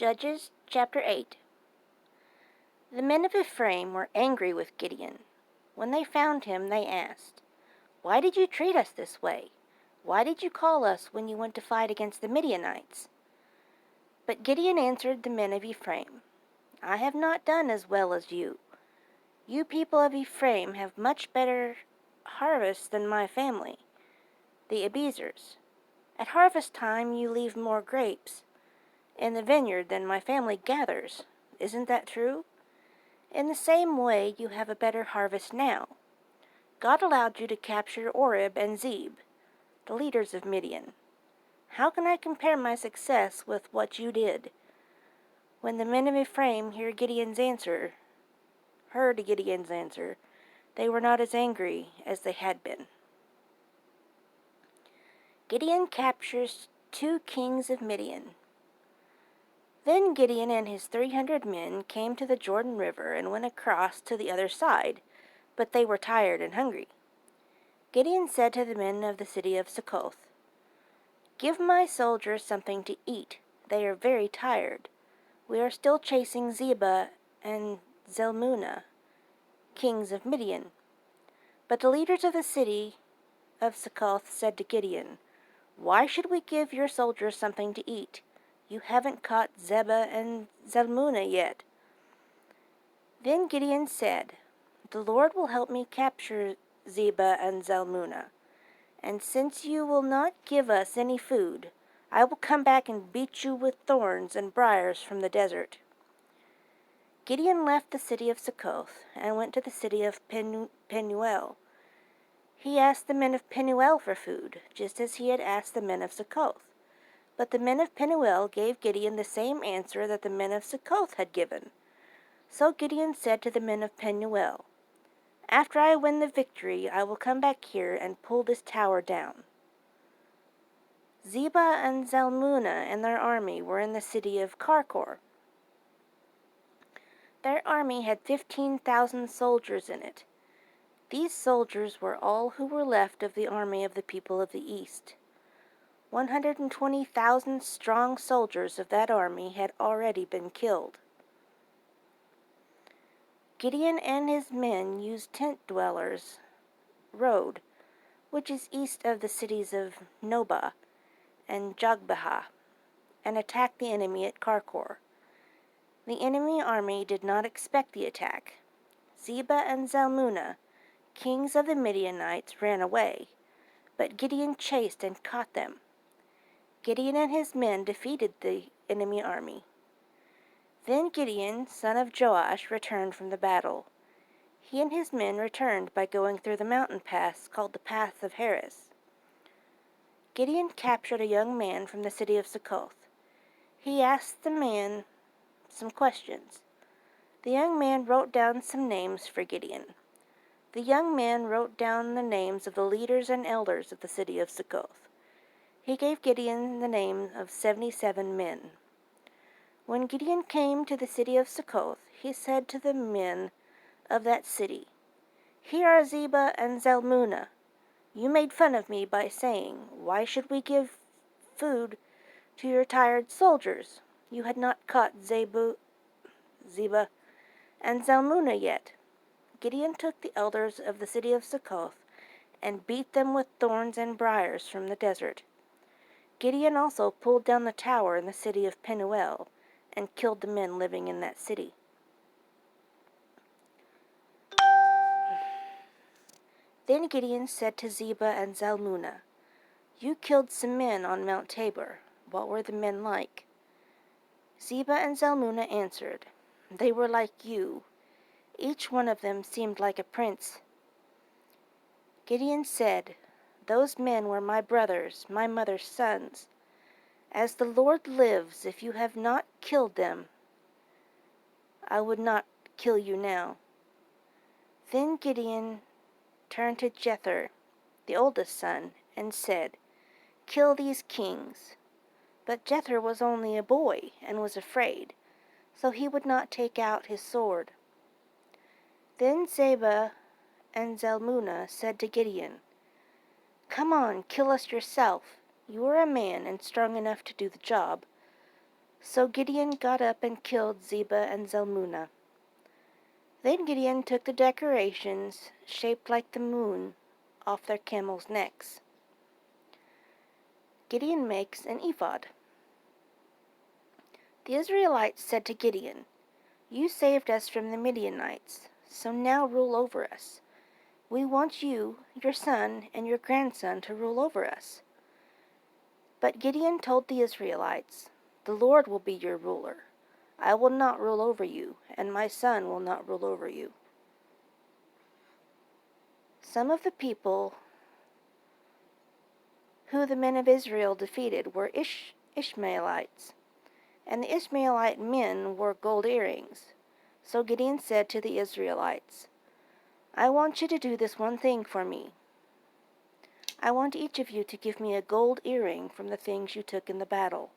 Judges chapter 8. The men of Ephraim were angry with Gideon. When they found him, they asked, "Why did you treat us this way? Why did you call us when you went to fight against the Midianites?" But Gideon answered the men of Ephraim, "I have not done as well as you. You people of Ephraim have much better harvests than my family, the Abiezers. At harvest time you leave more grapes in the vineyard than my family gathers. Isn't that true? In the same way, you have a better harvest now. God allowed you to capture Oreb and Zeb, the leaders of Midian. How can I compare my success with what you did?" When the men of Ephraim heard Gideon's answer, they were not as angry as they had been. Gideon captures 2 kings of Midian. Then Gideon and his 300 men came to the Jordan River and went across to the other side, but they were tired and hungry. Gideon said to the men of the city of Succoth, "Give my soldiers something to eat. They are very tired. We are still chasing Zebah and Zalmunna, kings of Midian." But the leaders of the city of Succoth said to Gideon, "Why should we give your soldiers something to eat? You haven't caught Zebah and Zalmunna yet." Then Gideon said, "The Lord will help me capture Zebah and Zalmunna, and since you will not give us any food, I will come back and beat you with thorns and briars from the desert." Gideon left the city of Succoth and went to the city of Penuel. He asked the men of Penuel for food, just as he had asked the men of Succoth. But the men of Penuel gave Gideon the same answer that the men of Succoth had given. So Gideon said to the men of Penuel, "After I win the victory, I will come back here and pull this tower down." Zebah and Zalmunna and their army were in the city of Karkor. Their army had 15,000 soldiers in it. These soldiers were all who were left of the army of the people of the east. 120,000 strong soldiers of that army had already been killed. Gideon and his men used tent dwellers' road, which is east of the cities of Nobah and Jogbehah, and attacked the enemy at Karkor. The enemy army did not expect the attack. Zebah and Zalmunna, kings of the Midianites, ran away, but Gideon chased and caught them. Gideon and his men defeated the enemy army. Then Gideon, son of Joash, returned from the battle. He and his men returned by going through the mountain pass called the Path of Heres. Gideon captured a young man from the city of Succoth. He asked the man some questions. The young man wrote down some names for Gideon. The young man wrote down the names of the leaders and elders of the city of Succoth. He gave Gideon the name of 77 men. When Gideon came to the city of Succoth, he said to the men of that city, "Here are Zebah and Zalmunna. You made fun of me by saying, 'Why should we give food to your tired soldiers?' You had not caught Zebah and Zalmunna yet." Gideon took the elders of the city of Succoth and beat them with thorns and briars from the desert. Gideon also pulled down the tower in the city of Penuel and killed the men living in that city. Then Gideon said to Zebah and Zalmunna, "You killed some men on Mount Tabor. What were the men like?" Zebah and Zalmunna answered, "They were like you. Each one of them seemed like a prince." Gideon said, "Those men were my brothers, my mother's sons. As the Lord lives, if you have not killed them, I would not kill you now." Then Gideon turned to Jether, the oldest son, and said, "Kill these kings." But Jether was only a boy and was afraid, so he would not take out his sword. Then Zebah and Zalmunna said to Gideon, "Come on, kill us yourself. You are a man and strong enough to do the job. So Gideon got up and killed Zebah and Zalmunna. Then Gideon took the decorations, shaped like the moon, off their camels' necks. Gideon makes an ephod. The Israelites said to Gideon, "You saved us from the Midianites, so now rule over us. We want you, your son, and your grandson to rule over us." But Gideon told the Israelites, "The Lord will be your ruler. I will not rule over you, and my son will not rule over you." Some of the people who the men of Israel defeated were Ishmaelites, and the Ishmaelite men wore gold earrings. So Gideon said to the Israelites, "I want you to do this one thing for me. I want each of you to give me a gold earring from the things you took in the battle."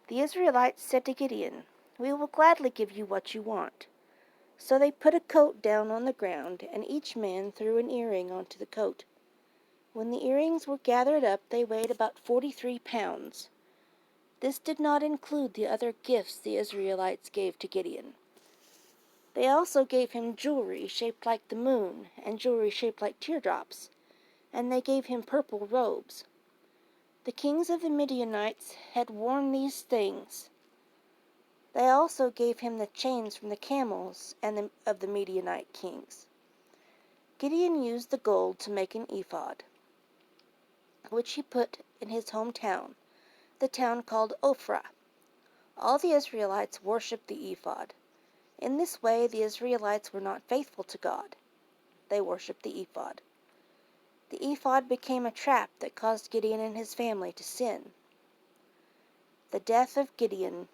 The Israelites said to Gideon, "We will gladly give you what you want." So they put a coat down on the ground, and each man threw an earring onto the coat. When the earrings were gathered up, they weighed about 43 pounds. This did not include the other gifts the Israelites gave to Gideon. They also gave him jewelry shaped like the moon, and jewelry shaped like teardrops, and they gave him purple robes. The kings of the Midianites had worn these things. They also gave him the chains from the camels of the Midianite kings. Gideon used the gold to make an ephod, which he put in his hometown, the town called Ophrah. All the Israelites worshipped the ephod. In this way, the Israelites were not faithful to God. They worshipped the ephod. The ephod became a trap that caused Gideon and his family to sin. The death of Gideon.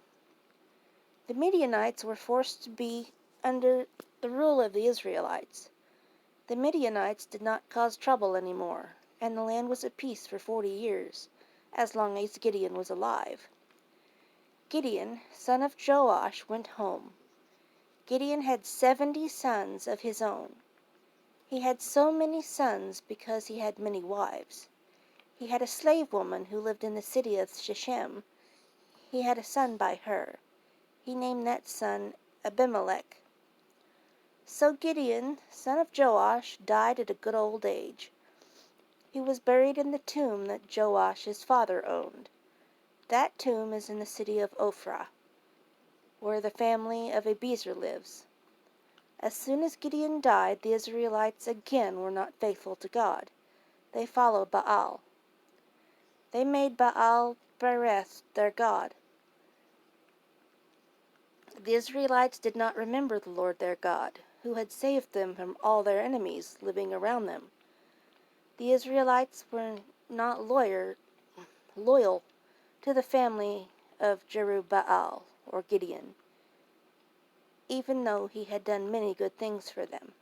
The Midianites were forced to be under the rule of the Israelites. The Midianites did not cause trouble anymore, and the land was at peace for 40 years, as long as Gideon was alive. Gideon, son of Joash, went home. Gideon had 70 sons of his own. He had so many sons because he had many wives. He had a slave woman who lived in the city of Shechem. He had a son by her. He named that son Abimelech. So Gideon, son of Joash, died at a good old age. He was buried in the tomb that Joash his father owned. That tomb is in the city of Ophrah, where the family of Abiezer lives. As soon as Gideon died, the Israelites again were not faithful to God. They followed Baal. They made Baal Berith their god. The Israelites did not remember the Lord their God, who had saved them from all their enemies living around them. The Israelites were not loyal to the family of Jerubbaal or Gideon, even though he had done many good things for them.